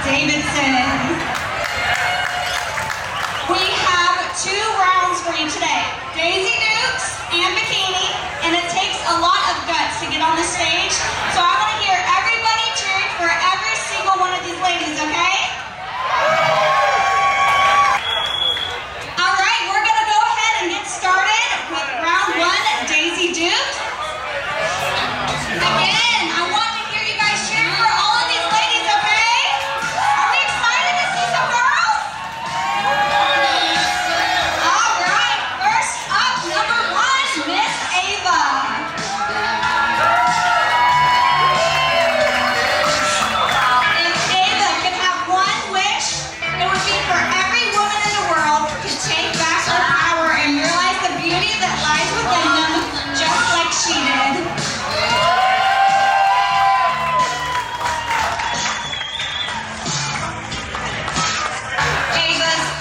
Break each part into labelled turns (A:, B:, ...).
A: Davidson. We have 2 rounds for you today, Daisy Dukes and Bikini, and it takes a lot of guts to get on the stage, so I want to hear everybody cheering for every single one of these ladies, okay? All right, we're going to go ahead and get started with round 1, Daisy Dukes. Again, I want to hear you guys cheer for all of these ladies, okay? Are we excited to see some girls? All right, first up, number 1, Miss Ava. If Ava could have one wish, it would be for every woman in the world to take back her power and realize the beauty that lies within them, just like she did.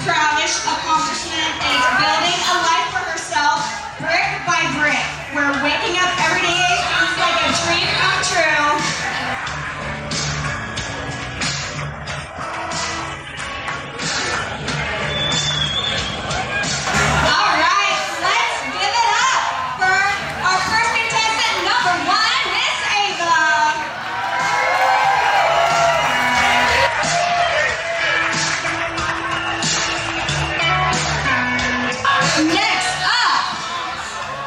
A: Proudest accomplishment is building a life for herself, brick by brick, where waking up every day feels like a dream come true. All right, let's give it up for our first contestant, number 1, Miss Ava. Next up,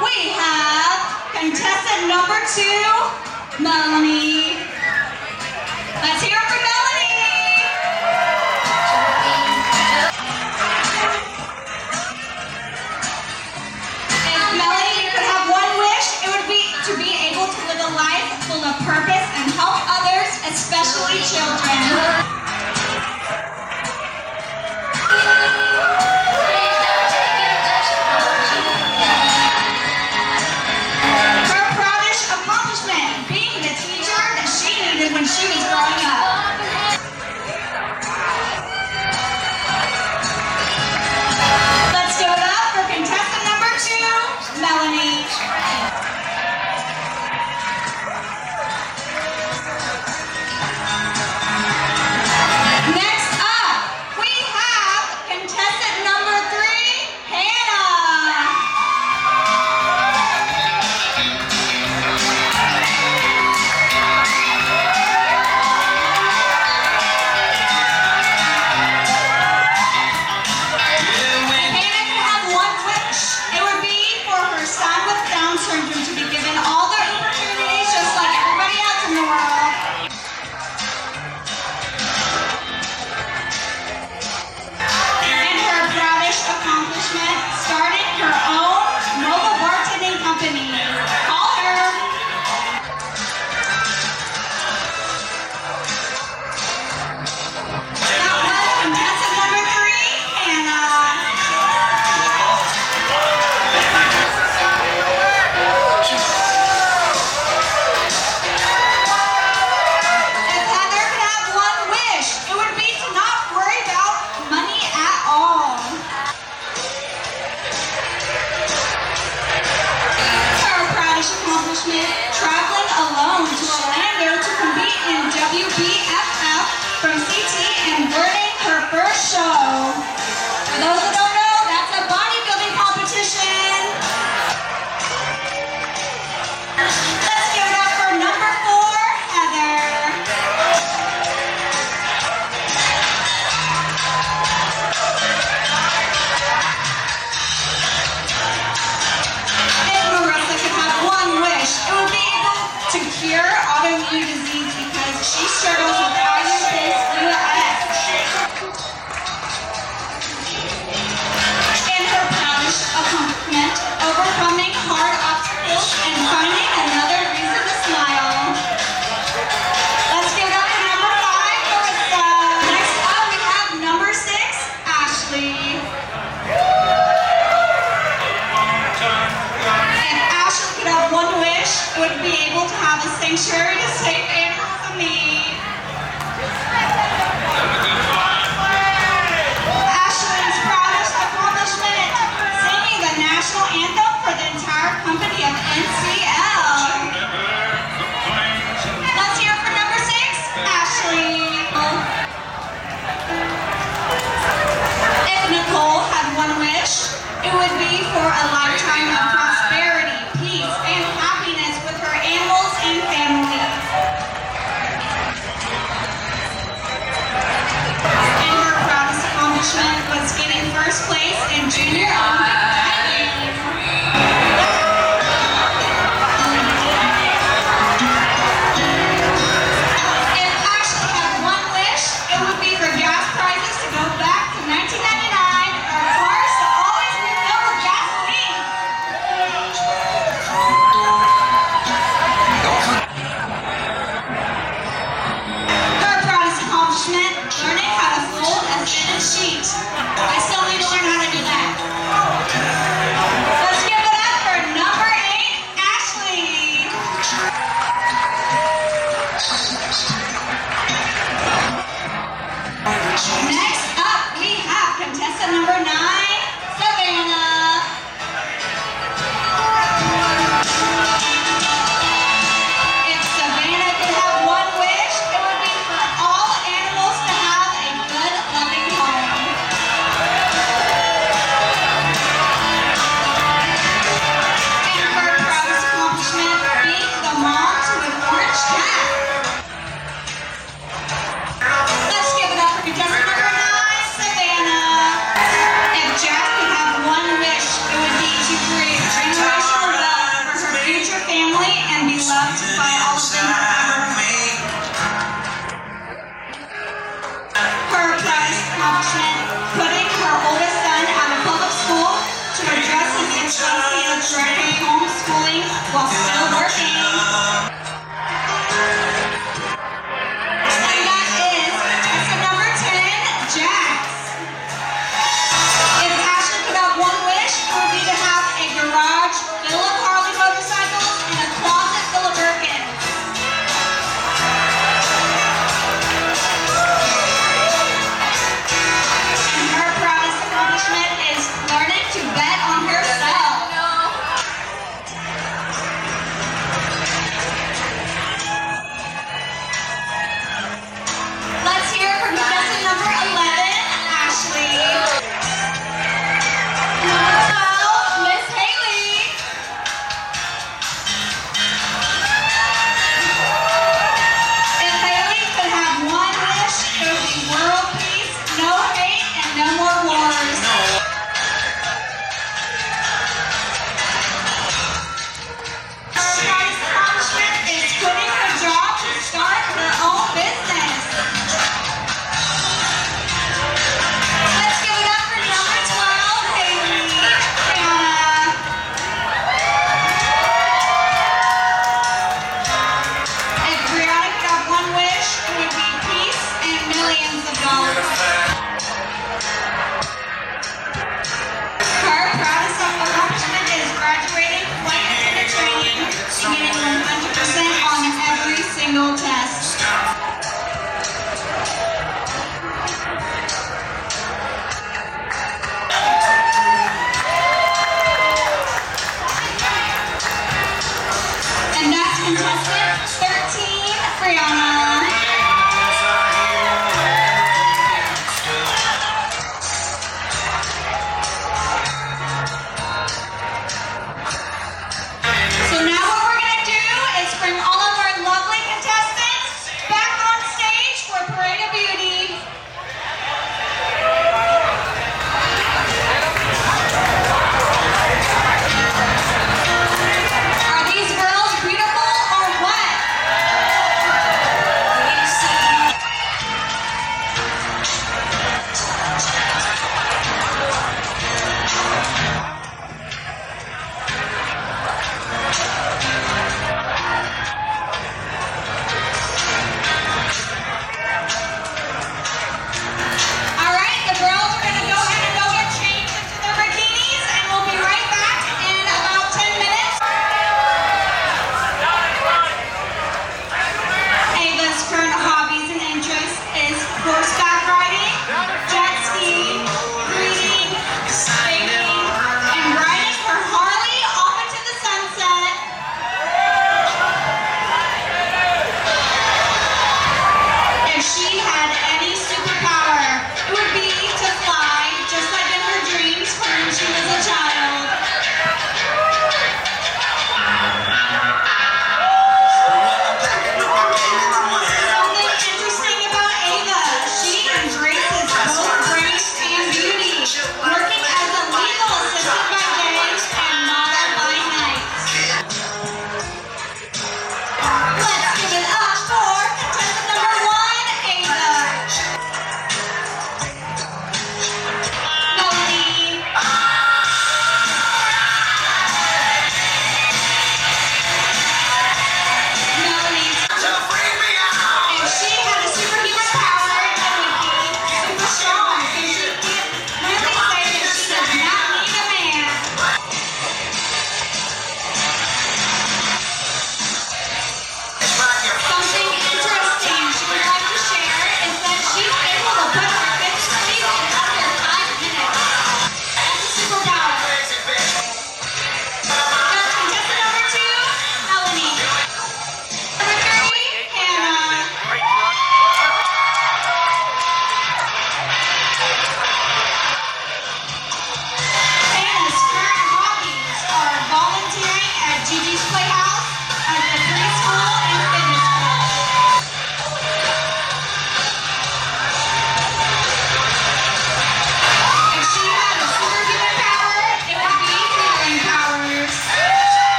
A: we have contestant number 2, Melanie. Let's hear it for Melanie. If Melanie could have one wish, it would be to be able to live a life full of purpose and help others, especially children. When she was growing up. Let's give it up for contestant number 2, Melanie. Next up, we have contestant number 3, Hannah. To be given all the opportunities just like everybody else in the world. And her proudest accomplishment, starting her own mobile bartending company. Call her. That was contestant number 3, Hannah. Traveling alone to Orlando to compete in WBFF from CT and winning her first show. For those that don't know, that's a bodybuilding competition. Let's give it up for number 4, Heather. If Marissa could have one wish, it would be able to cure autoimmune disease because she struggles with feet. I still need to learn how to do that. Let's give it up for number 8, Ashley. Next